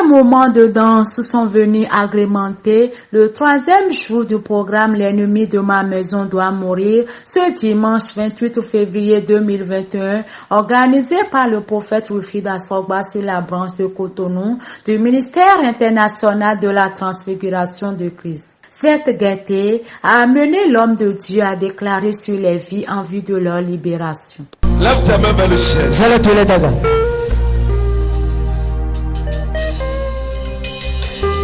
Moments de danse sont venus agrémenter le troisième jour du programme L'ennemi de ma maison doit mourir ce dimanche 28 février 2021 organisé par le prophète Wilfrid Assogba sur la branche de Cotonou du ministère international de la transfiguration de Christ. Cette gaieté a amené l'homme de Dieu à déclarer sur les vies en vue de leur libération. Lève ta main vers le ciel.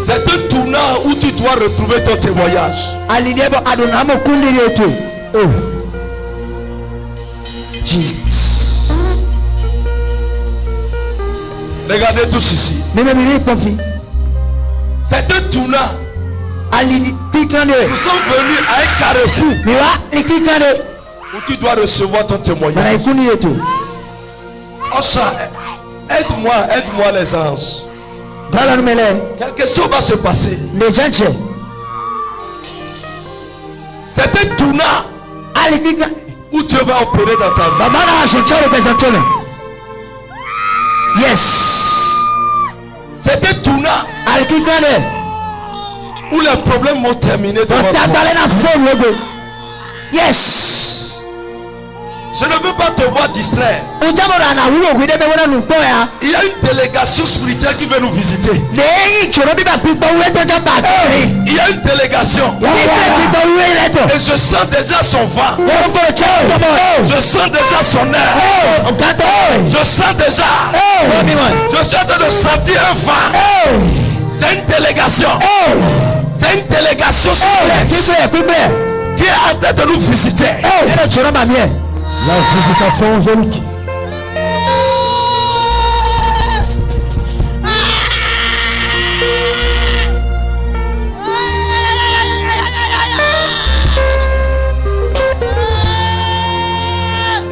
C'est un tournant où tu dois retrouver ton témoignage. Jesus. Regardez tous ici. C'est un tournant. Nous sommes venus à un carrefour où tu dois recevoir ton témoignage. Ocha, aide-moi les anges. Quelque chose va se passer. C'est un tournant où Dieu va opérer dans ta vie. Yes. C'est un tournant où les problèmes vont terminer devant toi. Yes. Je ne veux pas te voir distraire. Il y a une délégation spirituelle qui veut nous visiter. Il y a une délégation. Et je sens déjà son vent. Je sens déjà son air. Je sens déjà. Je suis en train de sentir un vent. C'est une délégation. C'est une délégation spirituelle qui est en train de nous visiter. La visitation angélique.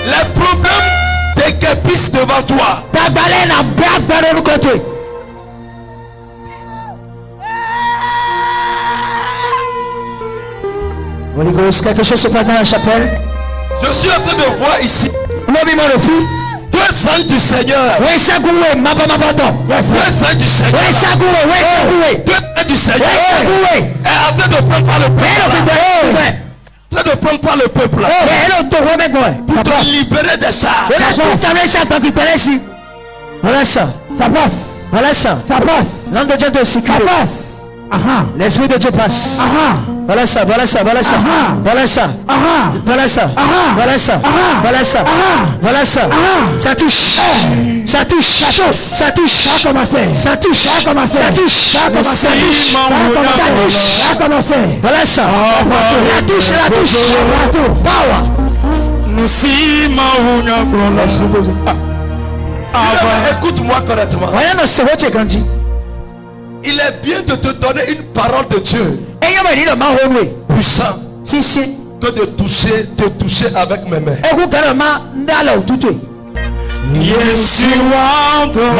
Les problèmes déguerpissent devant toi. Ta baleine a bien de l'autre côté. Holy Ghost, quelque chose se passe dans la chapelle. Je suis en train de voir ici deux anges du Seigneur. Deux anges du Seigneur. Deux anges du Seigneur est en train de prendre par le peuple. Pour te libérer des chars. Voilà ça. Ça passe. Voilà ça. Ça passe. L'homme de Dieu de sécurité. Ça passe. L'Esprit de Dieu passe. Voilà ça, voilà ça, voilà ça. Voilà ça. Voilà ça. Voilà ça. Voilà ça. Voilà ça. Ça touche. Ça touche. Ça touche. Ça touche. Ça a commencé. Ça touche. Ça a commencé. Ça touche. Ça a commencé. Ça touche. Ça touche. Ça a commencé. Voilà ça. La touche, la touche. Power. Nous si écoute-moi correctement. Il est bien de te donner une parole de Dieu puissant que de te toucher avec mes mains. On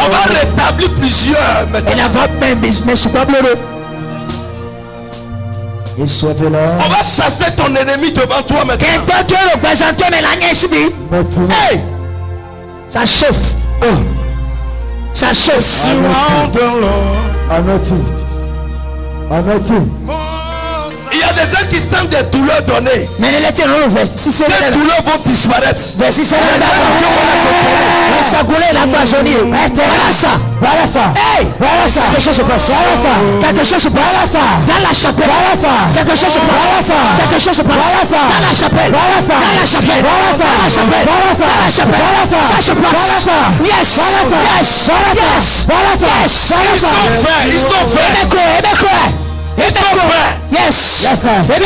va rétablir plusieurs maintenant. On va chasser ton ennemi devant toi maintenant. Hey! Ça chauffe. Ça chauffe. Il y a des gens qui sentent des douleurs données. Mais Ces douleurs vont disparaître. Voilà ça. Voilà ça. Hey! Voilà ça. Quelque chose se passe. Voilà ça. Quelque chose se passe. Dans la chapelle. Voilà ça. Quelque chose se passe. Voilà ça. Quelque chose se passe. Voilà ça. Dans la chapelle. Voilà ça. Dans la chapelle. Voilà ça. Dans la chapelle. Voilà ça. Dans la chapelle. Voilà ça. Ça se passe. Voilà ça. Yes. Voilà ça. Yes. Voilà ça. Voilà ça. Yes. Ils sont faits. Ils sont faits. Ils sont faits. Yes. Ils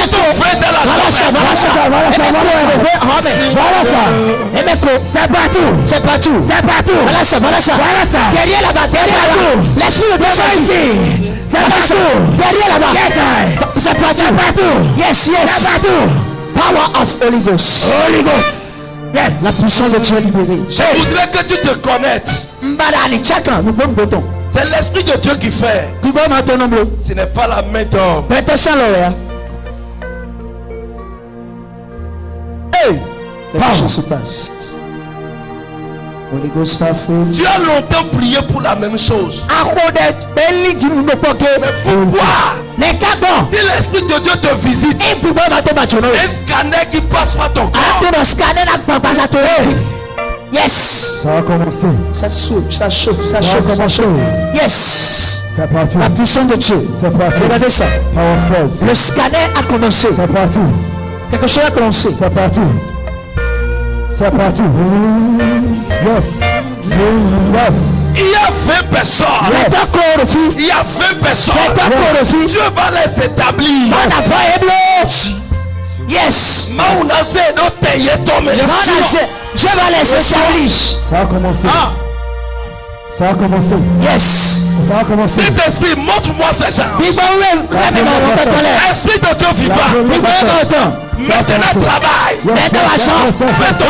sont faits dans la chapelle. Voilà ça. C'est partout. C'est partout. C'est partout. Voilà ça. Voilà ça. Voilà ça. Derrière là-bas. Derrière là-bas. L'esprit de Dieu ici. C'est partout. Derrière là-bas. Yes. C'est partout. Yes. Yes. C'est partout. Power of Holy Ghost. Holy Ghost. Yes. La puissance de Dieu libérée. Je voudrais que tu te connectes. C'est l'Esprit de Dieu qui fait. Ce n'est pas la main d'homme. Hey! Quelque chose se passe. Tu as longtemps prié pour la même chose. Mais pourquoi? Si l'Esprit de Dieu te visite, un scanner qui passe par ton corps. Yes. Ça a commencé. Ça chauffe, ça chauffe, ça chauffe, ça chauffe. Yes. C'est partout. La puissance de Dieu. C'est partout. Regardez ça. Le scanner a commencé. C'est partout. Quelque chose a commencé. C'est partout. C'est partout. Yes. Yes. Il y a 20 personnes. Il y a 20 personnes. Dieu va les établir. Yes. Je vais les établir. Ça a commencé. Ça a commencé. Yes. Ça a commencé. Cet esprit, montre-moi ces gens. Esprit de Dieu vivant. Maintenant travail. Fais ton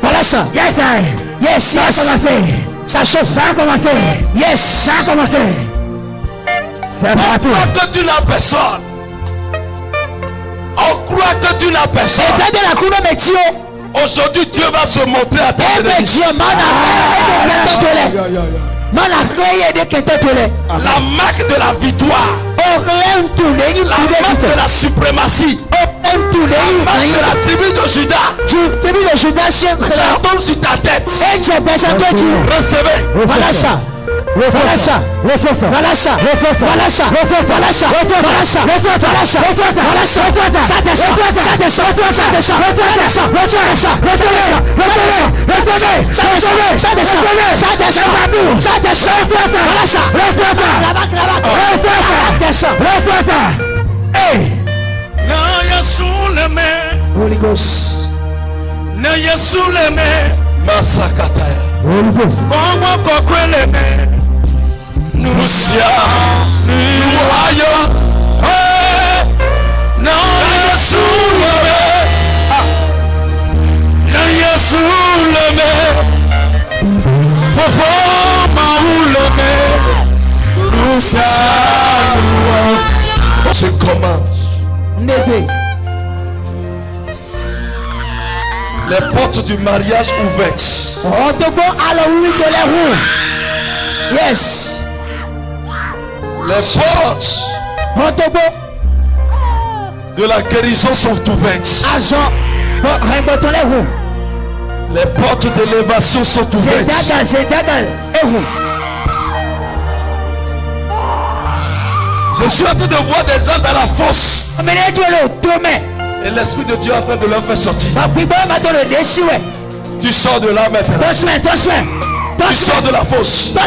voilà ça. Yes, yes, ça a commencé. Ça chauffe. Ça a commencé. Yes, ça a commencé. On croit que tu n'as personne. On croit que tu n'as personne. Aujourd'hui, Dieu va se montrer à ta bénédiction. La marque de la victoire. La marque de la suprématie. La marque de la tribu de Juda. Ça tombe sur ta tête. Recevez. Voilà ça. Voilà ça. Voilà ça. Voilà ça. Voilà ça. Voilà ça. Voilà ça. Voilà ça. Voilà ça. Ça descend. Ça descend. Ça descend. Ça descend. Ça descend. Ça descend. Voilà ça. La descend. Hey. Holy Ghost. Masakataya. Holy Ghost. Nous voyons. Je commence. Les portes du mariage ouvertes. Yes. Les portes de la guérison sont ouvertes. Les portes d'élévation sont ouvertes. Je suis en train de voir des gens dans la fosse. Et l'Esprit de Dieu est en train de leur faire sortir. Tu sors de là maintenant. Tu sors de la fosse. Tu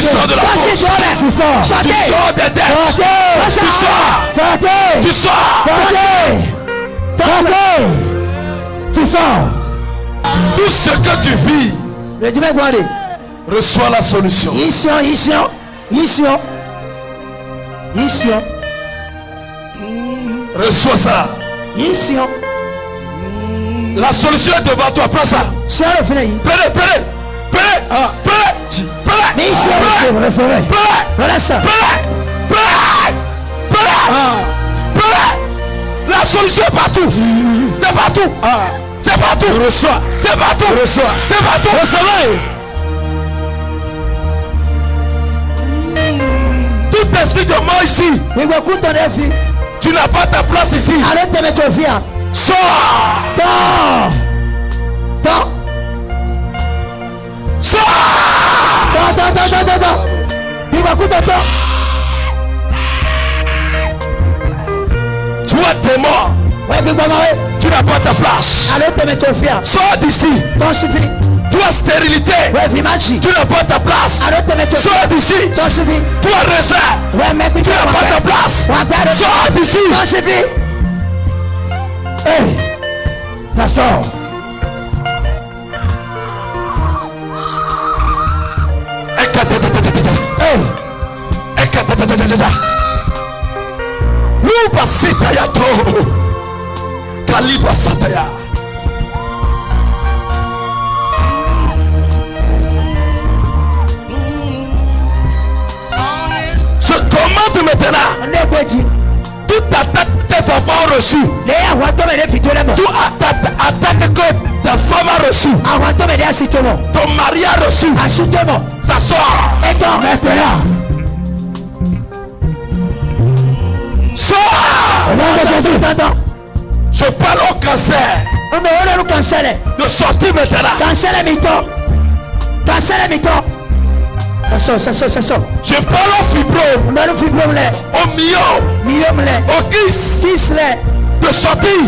sors de la fosse. Tu sors des dettes. Tu sors. Tout ce que tu vis, reçois la solution. Reçois ça. La solution est devant toi. Prends ça. Prenez. La solution est partout. C'est partout. C'est partout. Reçois. C'est partout. Reçois. C'est partout. Recevez. Tout esprit de mort ici. Tu n'as pas ta place ici. Sors. Sors. Toi t'es mort. Tu n'as pas ta place. Sors d'ici. Toi stérilité. Tu n'as pas ta place. Sors d'ici. Toi rejet. Tu n'as pas ta place. Sors d'ici. Ça sort. Luba Sataya to Kaliba Sataya. Je commande maintenant. Toute attaque tes enfants ont reçu. Toute attaque que ta femme a reçu. Ton mari a reçu. Ça sort. Je parle au cancer. De sortir maintenant. Ça sort. Je parle au fibrome. Au myome. Au kyste. De sortir.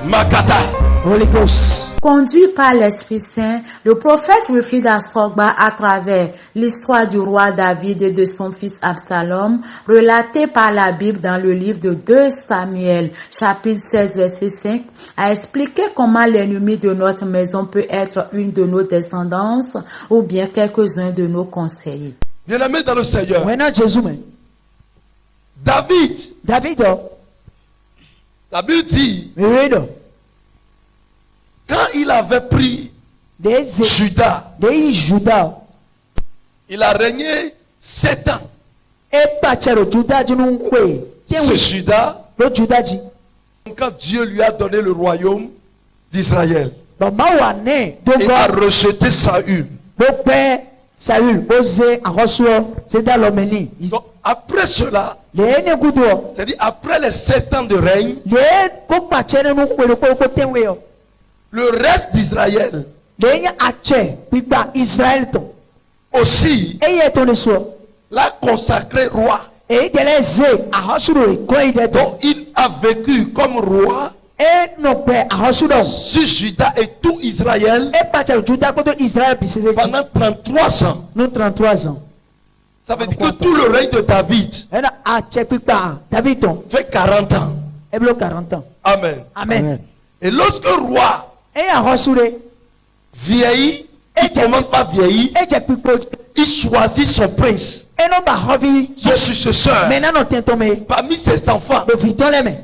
Makata. Holy Ghost. Conduit par l'Esprit Saint, le prophète Wilfrid Asogba, à travers l'histoire du roi David et de son fils Absalom, relatée par la Bible dans le livre de 2 Samuel, chapitre 16, verset 5, a expliqué comment l'ennemi de notre maison peut être une de nos descendances ou bien quelques-uns de nos conseillers. Bien-aimé dans le Seigneur, David, la Bible dit, quand il avait pris Juda, il a régné 7 ans. Ce Juda, quand Dieu lui a donné le royaume d'Israël, il a rejeté Saül. Donc, après cela, c'est-à-dire après les 7 ans de règne, le reste d'Israël aussi l'a consacré roi. Donc il a vécu comme roi sur Juda et tout Israël pendant 33 ans. Ça veut dire que tout le règne de David fait 40 ans. Amen. Et lorsque le roi vieillit, il commence par vieillir, il choisit son prince, son successeur parmi ses enfants.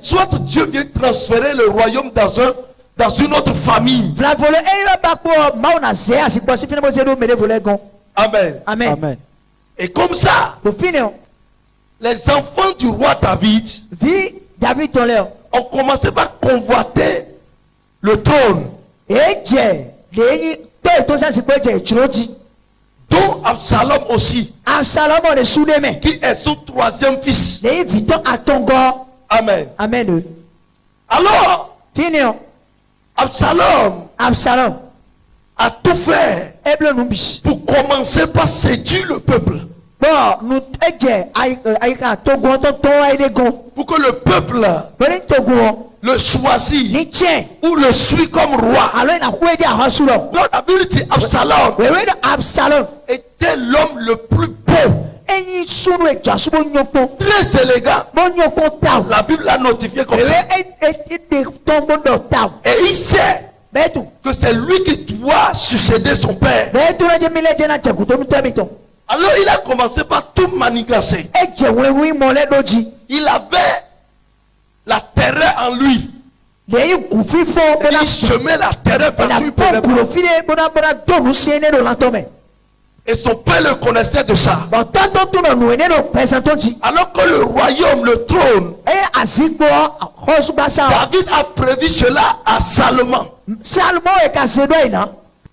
Soit Dieu vient transférer le royaume dans une autre famille. Amen. Et comme ça, les enfants du roi David ont commencé par convoiter le trône, dont Absalom aussi, qui est son 3e fils. Amen. Alors, Absalom a tout fait pour commencer par séduire le peuple. Pour que le peuple le choisit ou le suit comme roi. Donc la Bible dit Absalom était l'homme le plus beau, très élégant. La Bible l'a notifié comme ça. Et il sait que c'est lui qui doit succéder son père. Alors il a commencé par tout manigancer. Il avait la terreur en lui. Il semait la terreur partout. Et son père le connaissait de ça. Alors que le royaume, le trône, David a prévu cela à Salomon.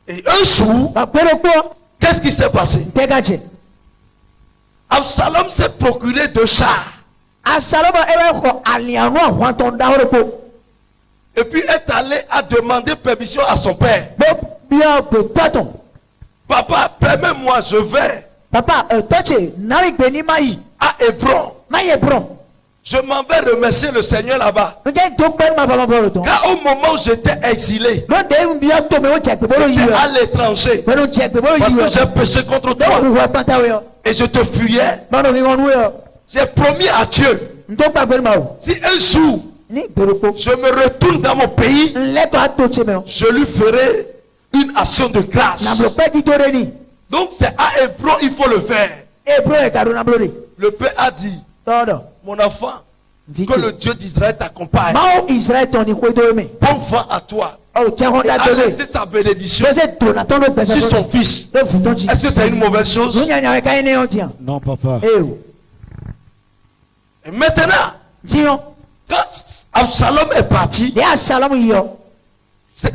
Et un jour, qu'est-ce qui s'est passé? Absalom s'est procuré 2 chars. Et puis est allé à demander permission à son père. Papa, permets-moi, je vais à Hébron. Je m'en vais remercier le Seigneur là-bas. Car au moment où j'étais exilé, j'étais à l'étranger, parce que j'ai péché contre toi et je te fuyais. J'ai promis à Dieu, si un jour je me retourne dans mon pays, je lui ferai une action de grâce. Donc c'est à Hébron il faut le faire. Le père a dit, mon enfant, que le Dieu d'Israël t'accompagne. Bon vent à toi. Il a laissé sa bénédiction sur son fils. Est-ce que c'est une mauvaise chose? Non, papa. Et maintenant, quand Absalom est parti,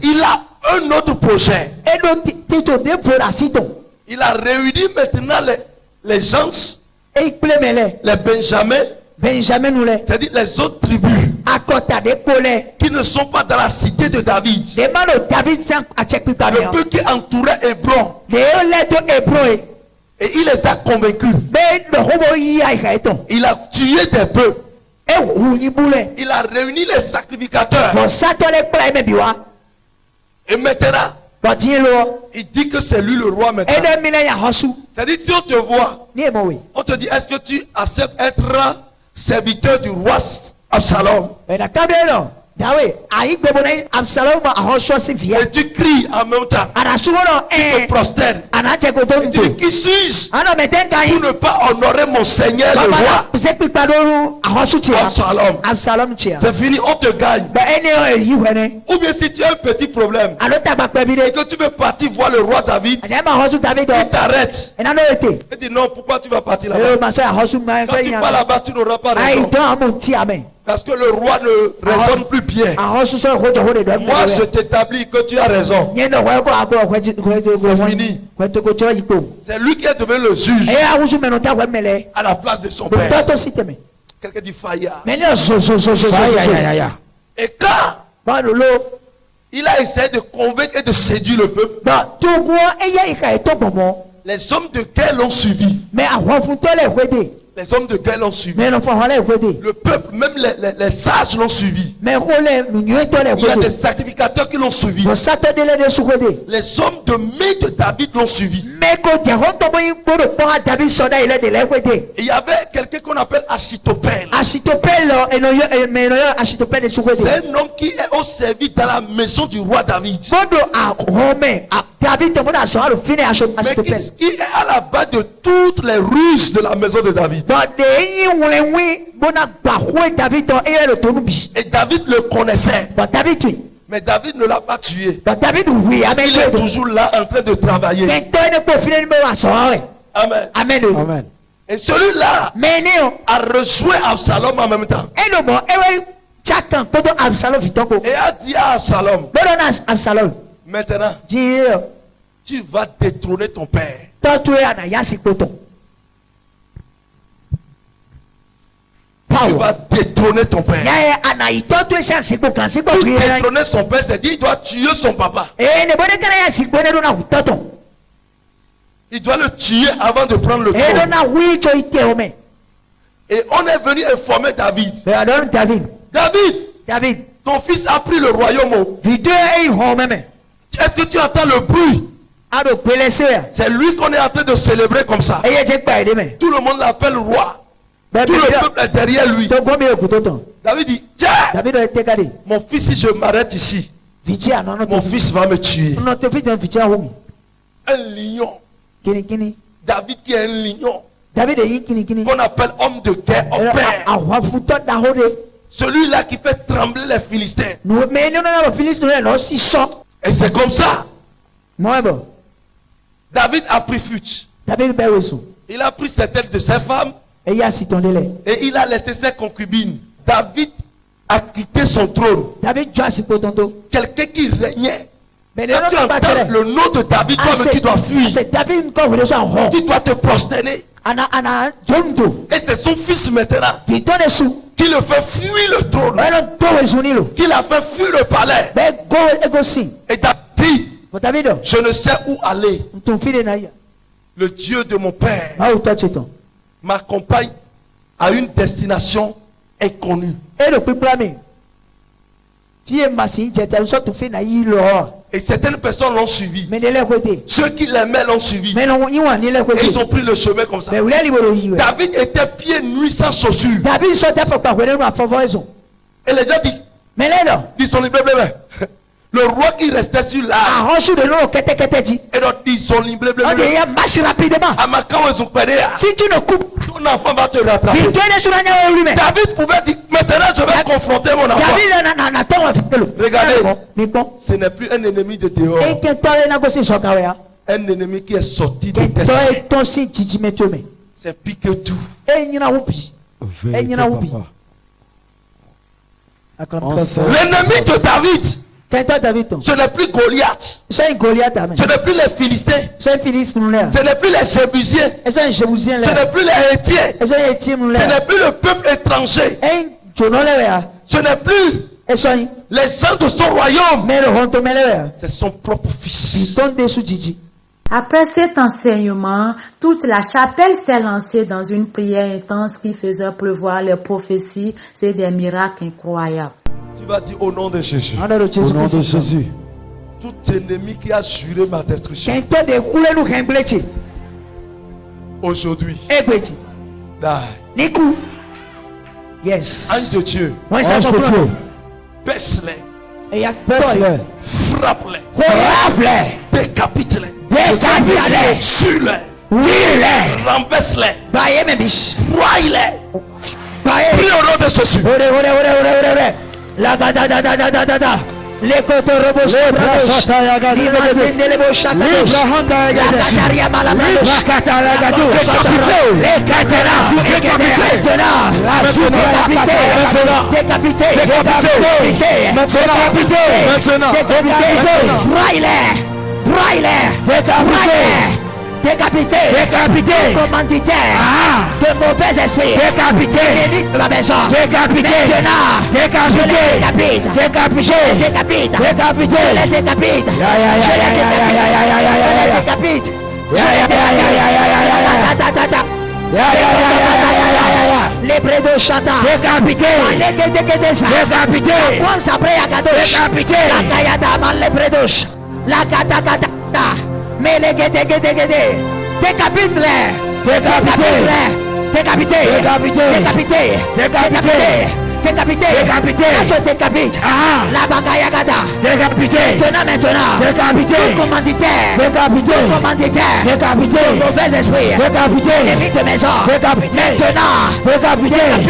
il a un autre projet. Il a réuni maintenant les gens, les Benjamins, c'est-à-dire les autres tribus qui ne sont pas dans la cité de David. Le peu qui entourait Hébron. Et il les a convaincus. Il a tué des bœufs. Il a réuni les sacrificateurs. Et maintenant, il dit que c'est lui le roi maintenant. C'est-à-dire, si on te voit, on te dit, est-ce que tu acceptes être serviteur du roi Absalom? Et tu cries en même temps. Tu te prosternes. Et tu dis, qui suis-je pour ne pas honorer mon Seigneur le roi Absalom? C'est fini, on te gagne. Ou bien si tu as un petit problème et que tu veux partir voir le roi David, il t'arrête. Il dit non, pourquoi tu vas partir là-bas? Quand tu vas là-bas, tu n'auras pas raison. Parce que le roi ne raisonne plus bien. Moi, je t'établis que tu as raison. C'est fini. C'est lui qui est devenu le juge à la place de son père. Quelqu'un dit Faya. Et quand il a essayé de convaincre et de séduire le peuple, les hommes de guerre l'ont suivi. Les hommes de guerre l'ont suivi. Le peuple, même les sages l'ont suivi. Il y a des sacrificateurs qui l'ont suivi. Les hommes de main de David l'ont suivi. Et il y avait quelqu'un qu'on appelle Achitophel. C'est un homme qui est au service dans la maison du roi David. Mais qui est à la base de toutes les ruses de la maison de David. Et David le connaissait. Mais David ne l'a pas tué. Il est toujours là en train de travailler. Amen. Amen. Et celui-là a rejoint Absalom en même temps. Et a dit à Absalom, maintenant, tu vas détrôner ton père. tu vas détrôner ton père. Pour détrôner son père, c'est dire il doit tuer son papa. Il doit le tuer avant de prendre le trône. Et on est venu informer David. David, ton fils a pris le royaume. Est-ce que tu entends le bruit? C'est lui qu'on est en train de célébrer comme ça. Tout le monde l'appelle roi. Tout le peuple est derrière lui. David dit, tiens, mon fils, si je m'arrête ici, mon fils va me tuer. Un lion. David qui est un lion. Qu'on appelle homme de guerre, homme père. Celui-là qui fait trembler les Philistins. Et c'est comme ça. David a pris fuite. Il a pris certaines de ses femmes. Et il a laissé ses concubines. David a quitté son trône. Quelqu'un qui régnait. Quand tu entends le nom de David, toi-même tu dois fuir. Tu dois te prosterner. Et c'est son fils maintenant qui le fait fuir le trône, qui l'a fait fuir le palais. Et David dit, je ne sais où aller. Le Dieu de mon père m'accompagne à une destination inconnue. Et certaines personnes l'ont suivi. Ceux qui l'aimaient l'ont suivi. Et ils ont pris le chemin comme ça. David était pieds nus sans chaussures. Et les gens disent son libre. Le roi qui restait sur l'arbre. Et donc ils sont libres. Si tu ne coupes, ton enfant va te rattraper. David pouvait dire, maintenant je vais confronter mon enfant. Regardez, ce n'est plus un ennemi de dehors. Un ennemi qui est sorti de tes cieux. C'est pire que tout. L'ennemi de David, ce n'est plus Goliath. Ce n'est plus les Philistins. Ce n'est plus les Jébusiens. Ce n'est plus les Hétiens. Ce n'est plus le peuple étranger. Ce n'est plus les gens de son royaume. C'est son propre fils. Après cet enseignement, toute la chapelle s'est lancée dans une prière intense qui faisait pleuvoir les prophéties et des miracles incroyables. Tu vas dire au nom de Jésus. Au nom de Jésus. Tout ennemi qui a juré ma destruction. Aujourd'hui. Yes. Ange de Dieu. Baisse-les. Frappe-les. Décapite-les. Tue-les. Renverse-les. Broie-les. Prie au nom de Jésus. La da da da da da da da da. Les côtés robos. Décapité, commanditaire, de mauvais esprits, décapité, de ma maison, décapité, décapité, les prédos chata, décapité, la prédos, la gata. Mais les décapite-les. La bagayagada. Maintenant. Tout commanditaire. Mauvais esprit. Les de maison. Maintenant. Décapite-les.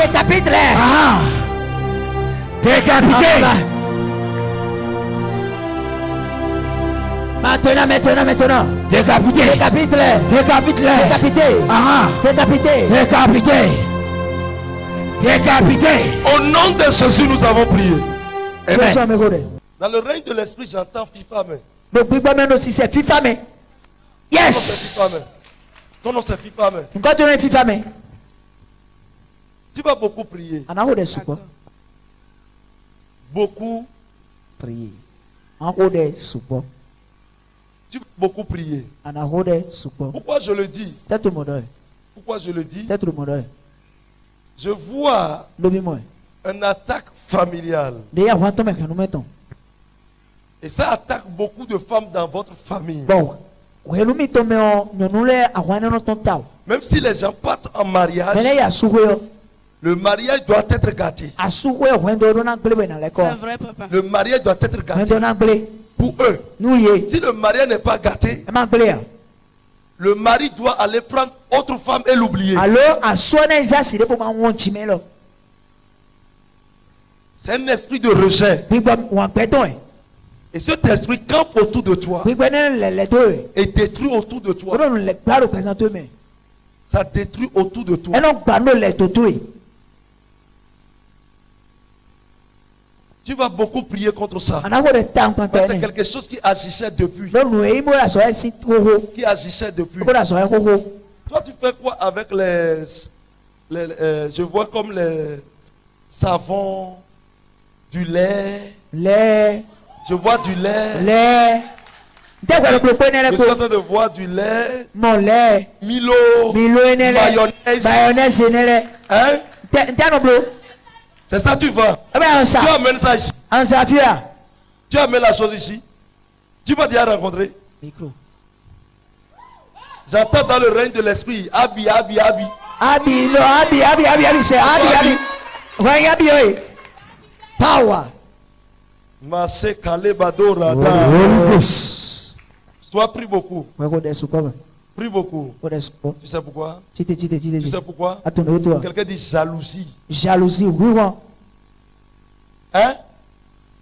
Maintenant. Décapité. Au nom de Jésus, nous avons prié. Amen. Dans le règne de l'esprit, j'entends FIFA-mais. Yes. Ton nom c'est FIFA-mais. vas beaucoup prier. Beaucoup prier. Tu vas beaucoup prier. Pourquoi je le dis? Pourquoi je le dis? Je vois une attaque familiale. Et ça attaque beaucoup de femmes dans votre famille. Même si les gens partent en mariage, le mariage doit être gâté. C'est vrai, papa. Le mariage doit être gâté pour eux. Si le mariage n'est pas gâté, le mari doit aller prendre autre femme et l'oublier. C'est un esprit de rejet. Et cet esprit campe autour de toi et détruit autour de toi. Ça détruit autour de toi. Tu vas beaucoup prier contre ça. C'est quelque chose qui agissait depuis. Qui agissait depuis. Toi, tu fais quoi avec je vois comme les savons, du lait. Je vois du lait. Je suis en train de voir du lait. Milo. Mayonnaise. Hein? C'est ça tu vas. Tu amènes ça ici. Tu amènes la chose ici. Tu vas déjà rencontrer. J'entends dans le règne de l'esprit. Abi. Power. Toi, prie beaucoup. Prie beaucoup. Tu sais pourquoi? Tu sais pourquoi? Quelqu'un dit jalousie. Hein?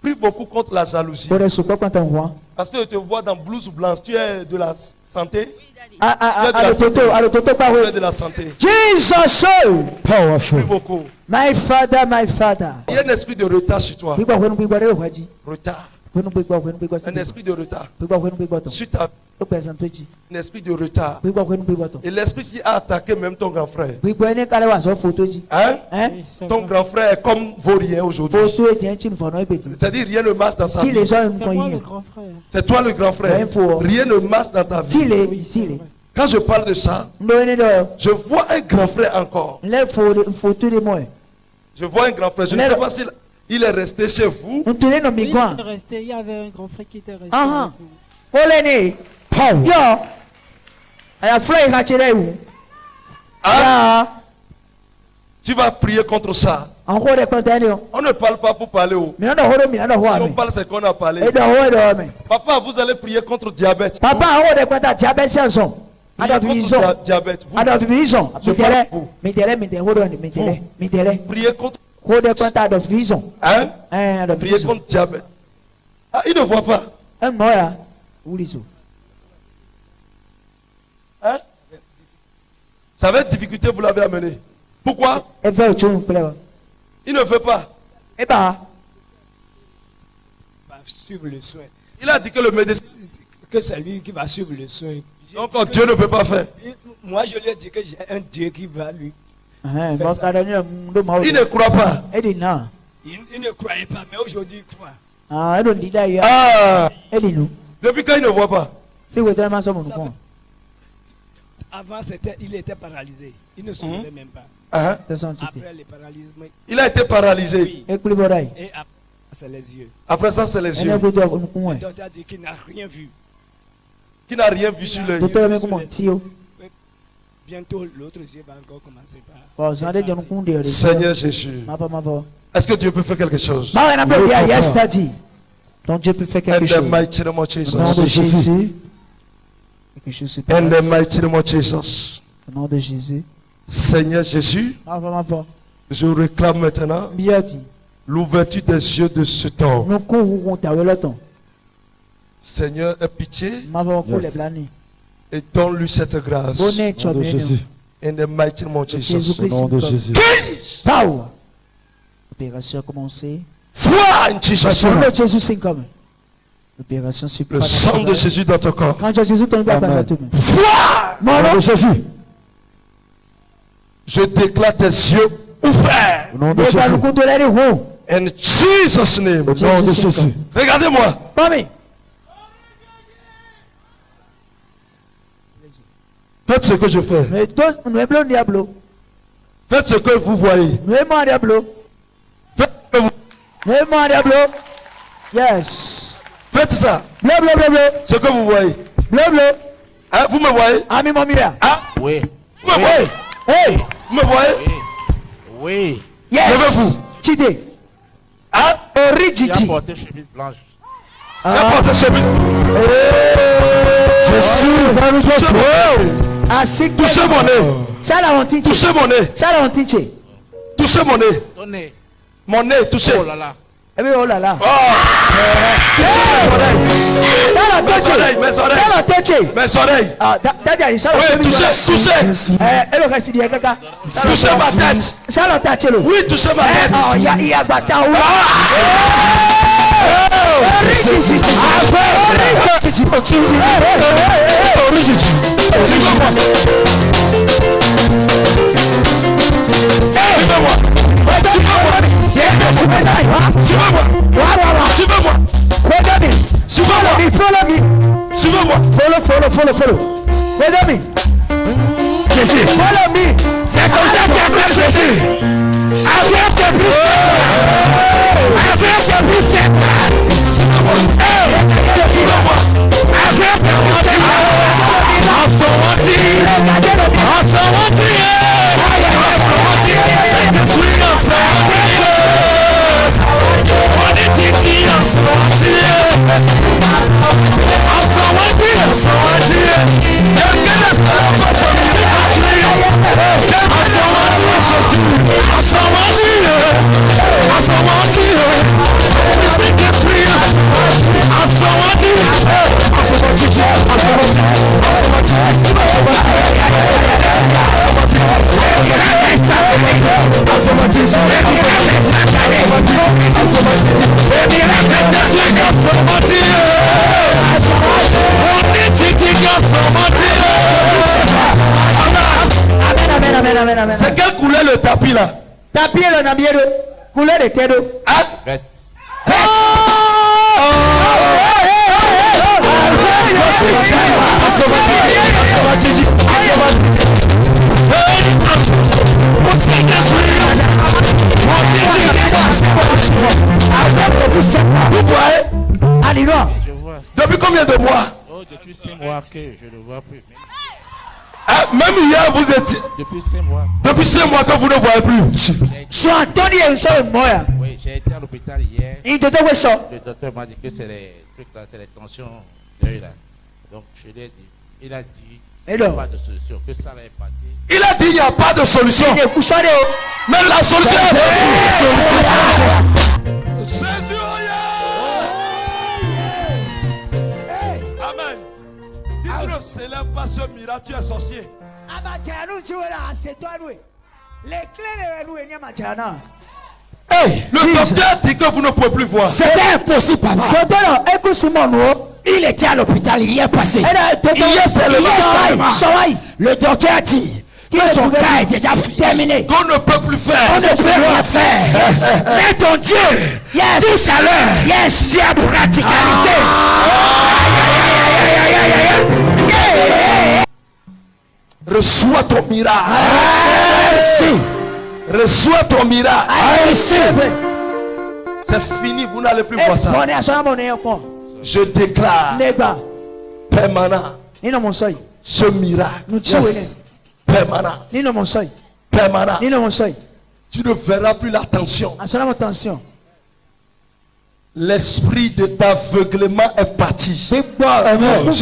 Prie beaucoup contre la jalousie. Parce que je te vois dans blouse blanche. Tu es de la santé. Tu es de la santé. Jesus, powerful. Prie beaucoup. My father. Il y a un esprit de retard sur toi. Retard. Un esprit de retard. Sur ta un esprit de retard. Et l'esprit s'y a attaqué même ton grand frère. Hein? Ton grand frère est comme vaurien aujourd'hui. C'est-à-dire rien ne marche dans sa vie. C'est toi le grand frère. Rien ne marche dans ta vie. Quand je parle de ça, je vois un grand frère encore. Je vois un grand frère. Je ne sais pas s'il est resté chez vous. Il est resté. Il y avait un grand frère qui était resté. Tu vas prier contre ça. On ne parle pas pour parler. Si on parle, c'est qu'on a parlé. Papa, vous allez prier contre diabète. Diabète. Priez contre. Hein? Priez contre diabète. Ah, il ne voit pas. Hein? Ça va être difficulté, vous l'avez amené. Pourquoi? Il ne veut pas. Suivre le soin. Il a dit que le médecin. Que c'est lui qui va suivre le soin. Donc Dieu ne peut pas faire. Moi je lui ai dit que j'ai un Dieu qui va lui. Il ne croit pas. Il ne croyait pas, mais aujourd'hui il croit. Depuis quand il ne voit pas? Avant il était paralysé. Il ne se levait même pas. Après le paralysement. Il a été paralysé. Oui. Et après c'est les yeux. Après ça c'est les yeux. Le docteur a dit qu'il n'a rien vu. Qui n'a rien vu sur l'œil. Bientôt l'autre yeux va encore commencer par. Seigneur Jésus. Est-ce que Dieu peut faire quelque chose? Donc Dieu peut faire quelque chose. In the mighty name of Jesus. Au nom de Jésus. In the mighty name of Jesus. Au nom de Jésus. Seigneur Jésus. Je réclame maintenant l'ouverture des yeux de cet homme. Seigneur, aie pitié. Yes. Et donne-lui cette grâce. Au nom de Jésus. In the mighty name of Jesus. Au nom de Jésus. Power. Opération commencée. Foi in Jesus. Opération le sang de Jésus dans ton corps. Quand Jésus tombe à foi. Nom de Jésus. Je déclare tes yeux ou faire. Au nom de Jésus. In Jesus' name. Au nom de Jésus. Regardez-moi. Mami. Faites ce que je fais. Faites ce que vous voyez. Faites ce que vous... Yes. Faites ça. Ce que vous voyez. Hein, vous me voyez? Ami Mamira. Ah? Oui. Vous me voyez? Hey. Vous me voyez? Oui. Yes. Levez-vous. Chide. Hein? Tu as porté chemise blanche. J'ai porté chemise. Touchez mon nez. Touchez mon nez. Touchez mon nez. Ton nez. Mon nez, touchez. Oh là là. Oh là là. Touchez mes oreilles. Mes oreilles. Oui, touchez. Touchez ma tête. Oui, touchez ma tête. Suivez-moi. Follow. Follow me. Jésus. Follow me. C'est comme ça qu'il appelle Jésus. Avec tes plus. C'est quelle couleur le tapis là? Tapis le namiero. Couleur de terre. Bête. Vous voyez? Je vois. Depuis combien de mois? Oh, depuis 5 mois que je ne vois plus. Même hier vous étiez. Depuis 5 mois. Depuis 5 mois que vous ne voyez plus. Oui, j'ai été à l'hôpital hier. Le docteur m'a dit que c'est les trucs là, c'est les tensions d'œil là. Donc je lui ai dit, il a dit il n'y a pas de solution, que ça est parti. Il a dit il n'y a pas de solution. Mais la solution est Jésus. Jésus, amen. Si tu ne célèbres pas ce miracle, tu es sorcier. Hey, le docteur dit que vous ne pouvez plus voir. C'était impossible, papa. Il était à l'hôpital hier passé. Hier seulement. Le docteur a dit que son cas est déjà terminé. Qu'on ne peut plus faire. On ne peut rien faire. Mais ton Dieu, tout à l'heure, tu as praticalisé. Reçois ton miracle. Reçois ton miracle. C'est fini, vous n'allez plus voir ça. Je déclare permanent ce miracle. Permanent. Tu ne verras plus la tension. L'esprit de d'aveuglement est parti. Amen.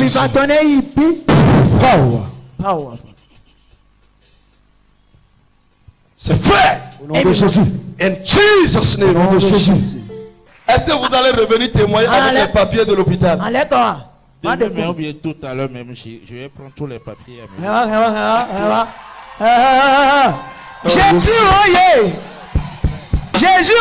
C'est fait. Au nom de Jésus. In Jesus' name. Au nom de Jésus. Est-ce que vous allez revenir témoigner avec les papiers de l'hôpital? Demain, ou bien tout à l'heure même, je vais prendre tous les papiers. Jésus, Jésus,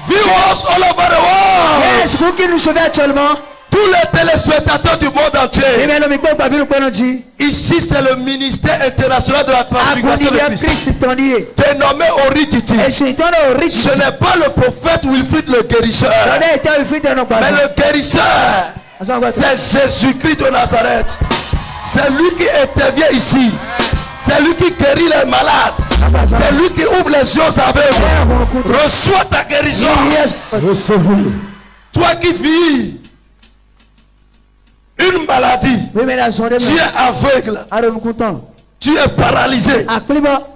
Viewers all over the world. Yes, vous qui nous sauvez actuellement. Tous les téléspectateurs du monde entier. Ici, c'est le ministère international de la transfiguration de Christ. Dénommé Oriditi. Ce n'est pas le prophète Wilfrid le guérisseur. Mais le guérisseur, c'est Jésus-Christ de Nazareth. C'est lui qui intervient ici. C'est lui qui guérit les malades. C'est lui qui ouvre les yeux aveugles. Reçois ta guérison. Toi qui vis une maladie, tu es aveugle, tu es paralysé,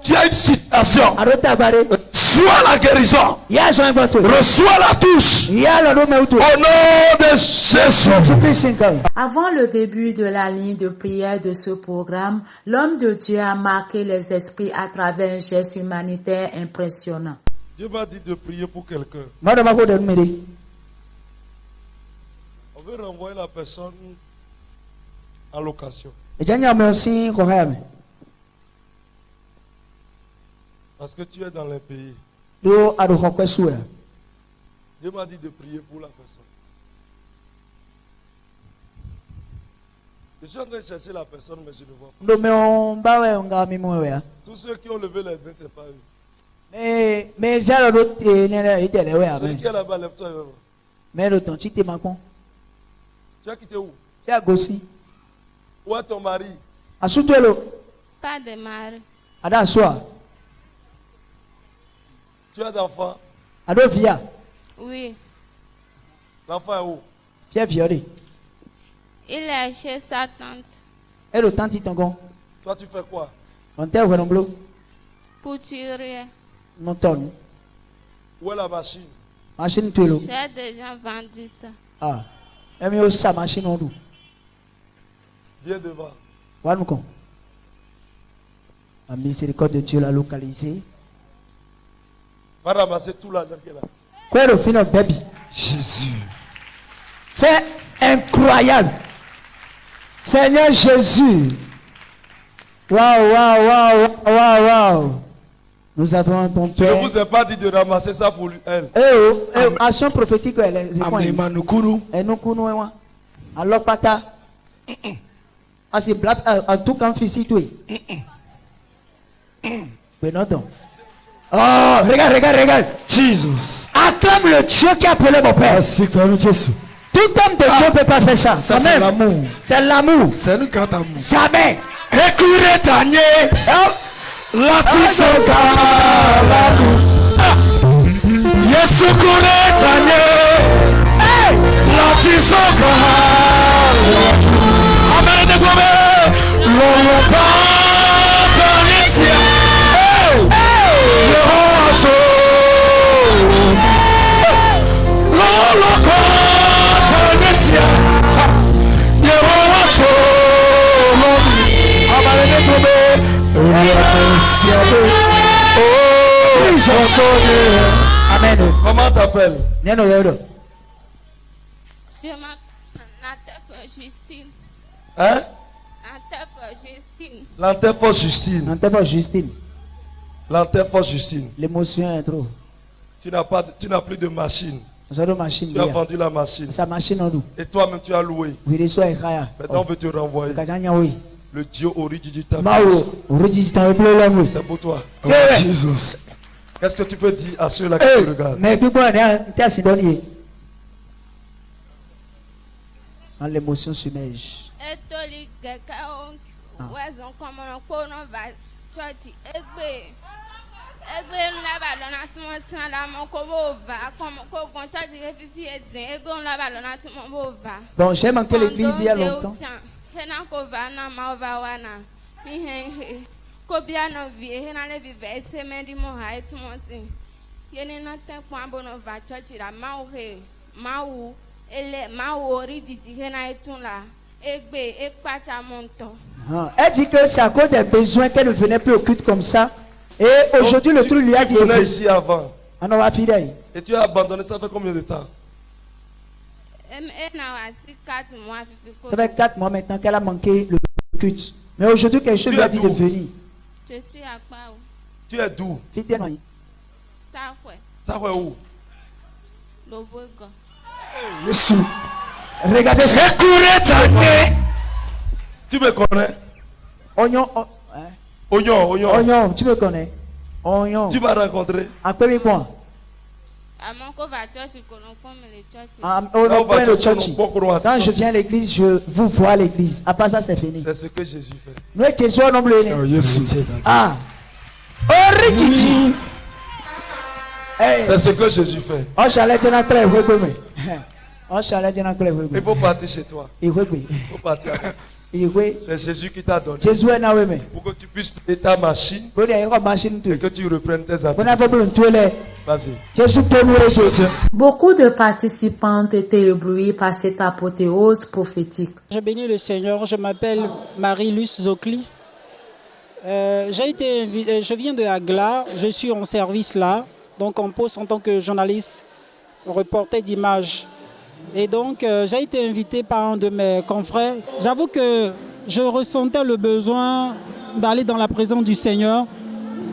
tu as une situation, reçois la guérison, reçois la touche au nom de Jésus. Avant le début de la ligne de prière de ce programme, l'homme de Dieu a marqué les esprits à travers un geste humanitaire impressionnant. Dieu m'a dit de prier pour quelqu'un. On veut renvoyer la personne en location. Parce que tu es dans les pays. Dieu m'a dit de prier pour la personne. Je suis en train de chercher la personne, mais je ne vois pas. Tous ceux qui ont levé les mains, ce n'est pas eux. Celui qui est là-bas, lève-toi. Tu as quitté où? Où est ton mari? Pas de mari. Tu as d'enfants? Oui. L'enfant est où? Il est chez sa tante. Toi, tu fais quoi? Couturier. Où est la machine? J'ai déjà vendu ça. Viens devant. La miséricorde de Dieu l'a localisé. Va ramasser tout l'argent qui est là. Jésus. C'est incroyable. Seigneur Jésus. Waouh. Nous avons ton Père. Je ne vous ai pas dit de ramasser ça pour elle. Action prophétique. Alors, pata. C'est blaf à tout quand physique. Oh, regarde. Jesus. Acclame le Dieu qui a appelé mon Père. Tout homme de Dieu ne peut pas faire ça. C'est l'amour. C'est l'amour. C'est un grand amour. Jamais. Écoutez, Daniel. Latisoka. Yesu kure Daniel. Latisoka. Amen de globe. Loloka. Kanisia. Yehoaso. Loloka. Kanisia. Yehoaso. Amen de globe. Amen. Comment t'appelles? Je m'appelle Justine. Hein? L'Antefort Justine. L'Antefort Justine. L'émotion est trop. Tu n'as plus de machine. Tu as vendu la machine. Et toi-même tu as loué. Maintenant on veut te renvoyer. Le Dieu Oriditi. C'est pour toi. Oh, Jesus. Qu'est-ce que tu peux dire à ceux-là qui te regardent? L'émotion submerge. Bon, j'ai manqué l'église il y a longtemps. Elle dit que c'est à cause des besoins qu'elle ne venait plus au culte comme ça. Et aujourd'hui, le truc lui a dit. Tu venais ici avant. Et tu as abandonné, ça fait combien de temps? Ça fait 4 mois maintenant qu'elle a manqué le culte. Mais aujourd'hui, quelque chose lui a dit de venir. Je suis à Pau. Tu es d'où? Sahwe. Sahwe où? Lobwego. Yesu. Regardez ça. Tu me connais? Oignon, tu me connais? Oignon. Tu m'as rencontré? Appelle-moi quoi? Quand je viens à l'église, je vous vois à l'église. À part ça, c'est fini. C'est ce que Jésus fait. Nous Jésus non plus. Ah. C'est ce que Jésus fait. Il faut partir chez toi. Il faut partir. C'est Jésus qui t'a donné pour que tu puisses payer ta machine et que tu reprennes tes activités. Vas-y. Beaucoup de participants étaient éblouis par cette apothéose prophétique. Je bénis le Seigneur. Je m'appelle Marie-Luce Zokli. Je viens de Agla. Je suis en service là. Donc en poste en tant que journaliste, reporter d'images. Et donc j'ai été invité par un de mes confrères. J'avoue que je ressentais le besoin d'aller dans la présence du Seigneur.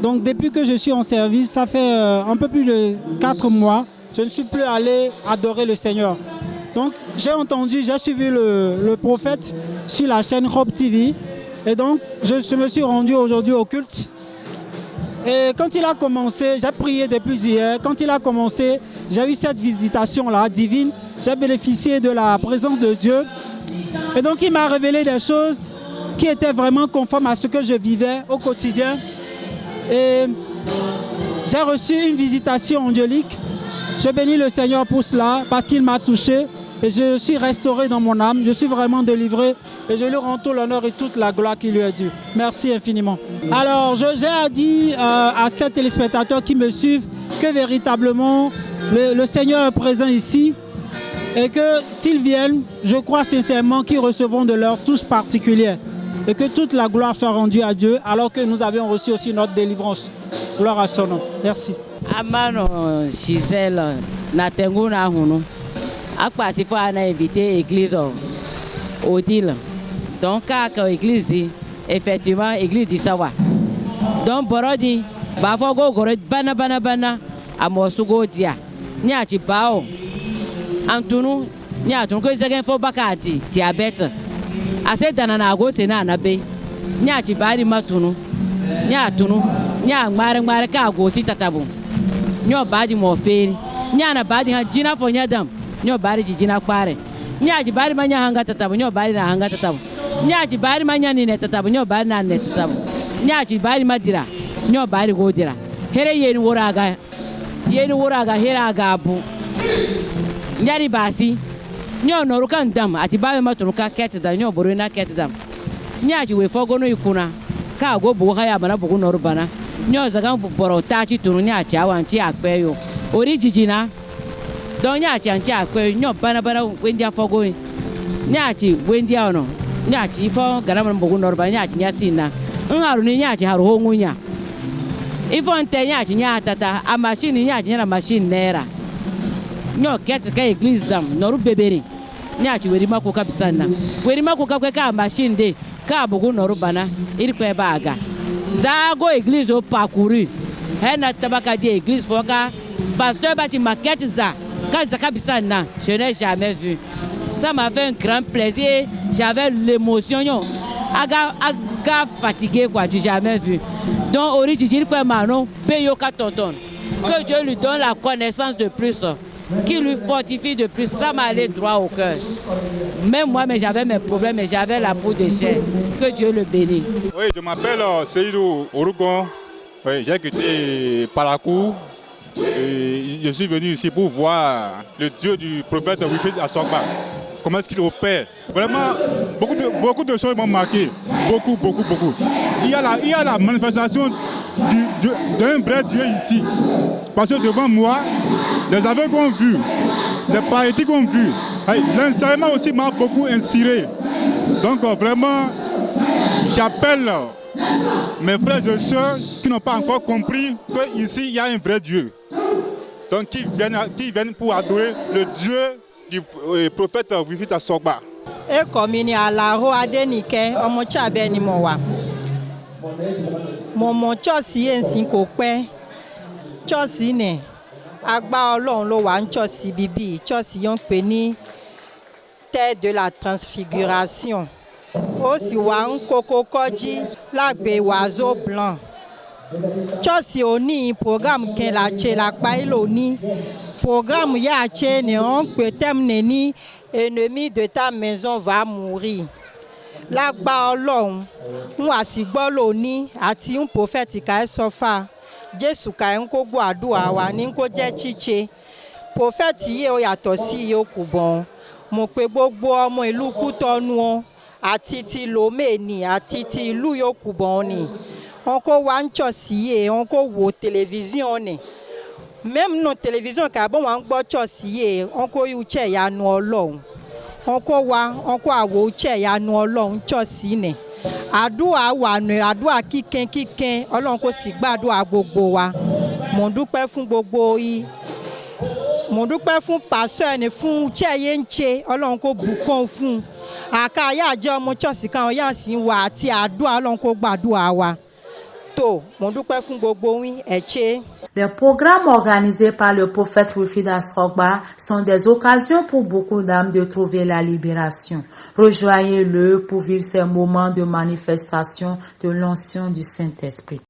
Donc depuis que je suis en service, ça fait un peu plus de 4 mois, je ne suis plus allé adorer le Seigneur. Donc j'ai suivi le prophète sur la chaîne Hope TV. Et donc je me suis rendu aujourd'hui au culte. Et quand il a commencé, j'ai prié depuis hier. Quand il a commencé, j'ai eu cette visitation-là divine. J'ai bénéficié de la présence de Dieu. Et donc il m'a révélé des choses qui étaient vraiment conformes à ce que je vivais au quotidien. Et j'ai reçu une visitation angélique. Je bénis le Seigneur pour cela parce qu'il m'a touché. Et je suis restauré dans mon âme. Je suis vraiment délivré. Et je lui rends tout l'honneur et toute la gloire qui lui est due. Merci infiniment. Alors j'ai à dire à ces téléspectateurs qui me suivent que véritablement le Seigneur est présent ici. Et que s'ils viennent, je crois sincèrement qu'ils recevront de leur touche particulière. Et que toute la gloire soit rendue à Dieu, alors que nous avions reçu aussi notre délivrance. Gloire à son nom. Merci. Amano Gisèle Natenguna Huno. Akpa si faut inviter l'église Odile. Donc quand l'église dit effectivement l'église dit ça va. Donc borodi bafo go gorod bana amosugo dia. Nyachi bao. Antunu nyatun ko segen fo bakati diabète ase danana go sena anabe nyachi bari matunu nyatunu nya ngare ka go si tatabu nyo badi mo feri nyana badi ha jina fo nyadam nyo bari jina kware nyaji bari manya hanga tatabu nyo bari na hanga tatabu nyaji bari manya ni ne tatabu nyo bari na ne tatabu nyaji bari madira nyo bari go dira here yeni woraga hera gabu nyari basi nyo noruka ndam ati bawe maturuka ketida nyo boruna ketida nyaji we fogo no ikuna ka go bu ha ya bana bugu norubana nyo zaga boro tachi tunu nyachi awanchi akpeyo orijijina don nyachi anchi akpeyo nyo bana wendi afogo nyachi wendi ono nyachi ifo garama bugu norubana nyachi nyasina ngaru ni nyachi haru hongunya ifo nte nyachi nyatata a machine nyachi nyana machine nera nyo kete ka église dam noru bebere nyachi werima ko kabisa na werima ko ka machine de ka bugu noru bana iri ko baga za go église au parcouru hena tabaka di église foka pasteur bati maquette za ka kabisa na je n'ai jamais vu. Ça m'a fait un grand plaisir, j'avais l'émotion aga fatigué quoi, du jamais vu. Donc ori dire quoi mano payo ka tonton que Dieu lui donne la connaissance de plus, qui lui fortifie de plus. Ça m'a allé droit au cœur. Même moi, mais j'avais mes problèmes, mais j'avais la peau de chair. Que Dieu le bénisse. Oui, je m'appelle Seydou Orugon. Oui, j'ai quitté Parakou. Et je suis venu ici pour voir le Dieu du prophète Wilfrid Assogba. Comment est-ce qu'il opère? Vraiment, beaucoup de choses m'ont marqué. Beaucoup. Il y a la manifestation d'un vrai Dieu ici. Parce que devant moi, les aveugles ont vu, les paralytiques ont vu. L'enseignement aussi m'a beaucoup inspiré. Donc vraiment, j'appelle mes frères et sœurs qui n'ont pas encore compris qu'ici, il y a un vrai Dieu. Donc qui viennent pour adorer le Dieu du prophète Wilfrid Assogba. Et comme il y a la roi Adenike, on m'a dit mon chosi ensin ko pe chosi ne agba Ọlọ́run ló wà nchosi bibi chosi yon pe ni l'autel de la transfiguration. Aussi wan koko koji lagbe oiseau blanc. Chosi oni programme ken la che la pailo ni. Programme ya che ne on peut terminer ennemi de ta maison va mourir. Lagba Ọlọ́run un asigbo loni àti un prophète ka sofa. Jésù ka en ko gbo àdúà wa ni ko jẹ́ chiche. Prophète ye ó yàtọ̀ sí yòókù bon. Mo pè gbogbo ọmọ ìlú Kútọ̀nù àti ti Lomé ni àti ti ìlú yòókù bon ni. On ko wa nchosiye, on ko wo télévision ni. Même no télévision ka bon wa ngbo chosiye, on ko yu che ya nu Ọlọ́run. On ko awo che ya nu Ọlọ́run chosi ni. Àdúà wa nu àdúà kíkẹ́n Ọlọ́run kó sì gbàdúà gbogbo wa. Mo dúpẹ́ fún gbogbo yín. Mo dúpẹ́ fún pastor ni fún che ye nche Ọlọ́run kó bùkún fún. Aka ya jẹ́ ọmọ chosi kan ya sin wa àti àdúà Ọlọ́run kó gbàdúà wa. Les programmes organisés par le prophète Wilfrid Asrogba sont des occasions pour beaucoup d'âmes de trouver la libération. Rejoignez-le pour vivre ces moments de manifestation de l'onction du Saint-Esprit.